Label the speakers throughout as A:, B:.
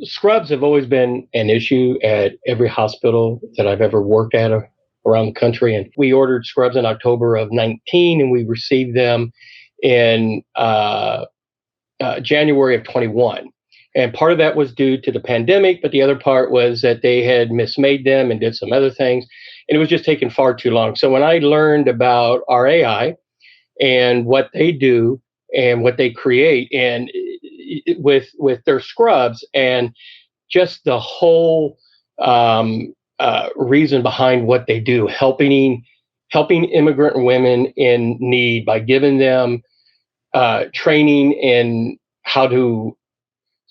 A: scrubs have always been an issue at every hospital that I've ever worked at around the country. And we ordered scrubs in October of 19, and we received them in January of 21. And part of that was due to the pandemic, but the other part was that they had mismade them and did some other things. And it was just taking far too long. So when I learned about RAI and what they do and what they create, and with their scrubs, and just the whole reason behind what they do, helping immigrant women in need by giving them training in how to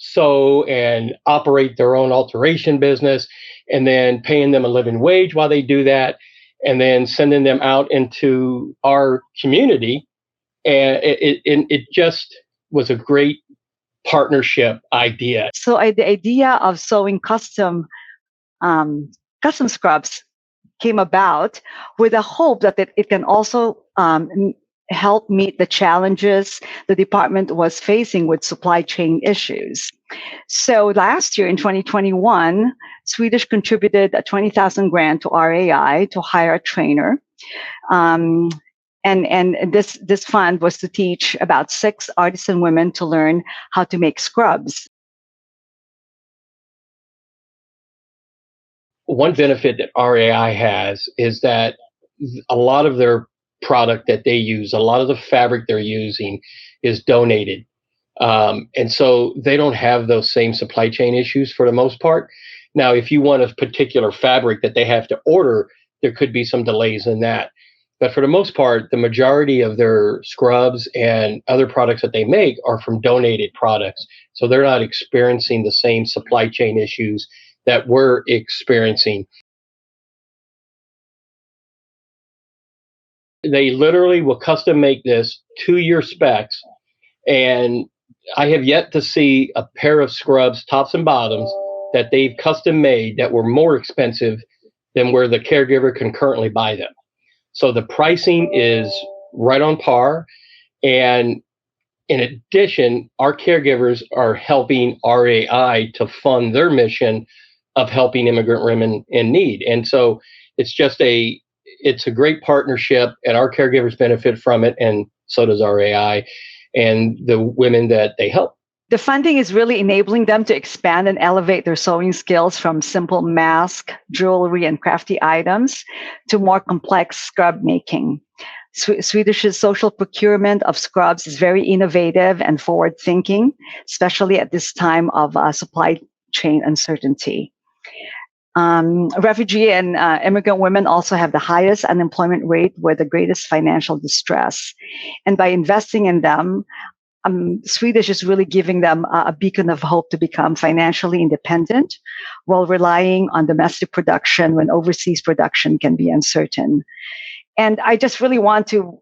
A: sew and operate their own alteration business, and then paying them a living wage while they do that, and then sending them out into our community. And it just was a great partnership idea.
B: So the idea of sewing custom scrubs came about with the hope that it can also help meet the challenges the department was facing with supply chain issues. So last year in 2021, Swedish contributed a 20,000 grant to RAI to hire a trainer. And this fund was to teach about 6 artisan women to learn how to make scrubs.
A: One benefit that RAI has is that a lot of their product that they use, a lot of the fabric they're using is donated. And so they don't have those same supply chain issues for the most part. Now, if you want a particular fabric that they have to order, there could be some delays in that. But for the most part, the majority of their scrubs and other products that they make are from donated products. So they're not experiencing the same supply chain issues that we're experiencing. They literally will custom make this to your specs. And I have yet to see a pair of scrubs, tops and bottoms, that they've custom made that were more expensive than where the caregiver can currently buy them. So the pricing is right on par. And in addition, our caregivers are helping RAI to fund their mission of helping immigrant women in need. And so it's a great partnership, and our caregivers benefit from it, and so does RAI and the women that they help.
B: The funding is really enabling them to expand and elevate their sewing skills from simple mask, jewelry, and crafty items to more complex scrub making. Swedish's social procurement of scrubs is very innovative and forward-thinking, especially at this time of supply chain uncertainty. Refugee and immigrant women also have the highest unemployment rate with the greatest financial distress. And by investing in them, Swedish is really giving them a beacon of hope to become financially independent while relying on domestic production when overseas production can be uncertain. And I just really want to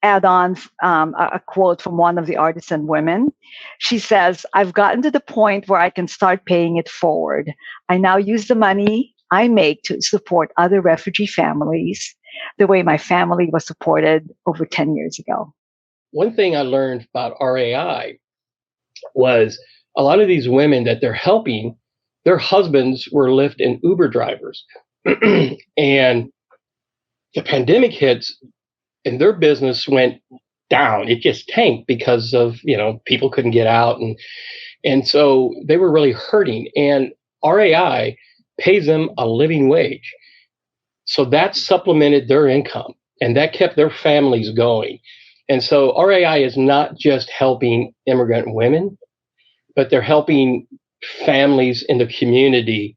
B: add on a quote from one of the artisan women. She says, "I've gotten to the point where I can start paying it forward. I now use the money I make to support other refugee families the way my family was supported over 10 years ago."
A: One thing I learned about RAI was a lot of these women that they're helping, their husbands were Lyft and Uber drivers. And the pandemic hits and their business went down. It just tanked because of, people couldn't get out. And so they were really hurting. And RAI pays them a living wage. So that supplemented their income, and that kept their families going. And so RAI is not just helping immigrant women, but they're helping families in the community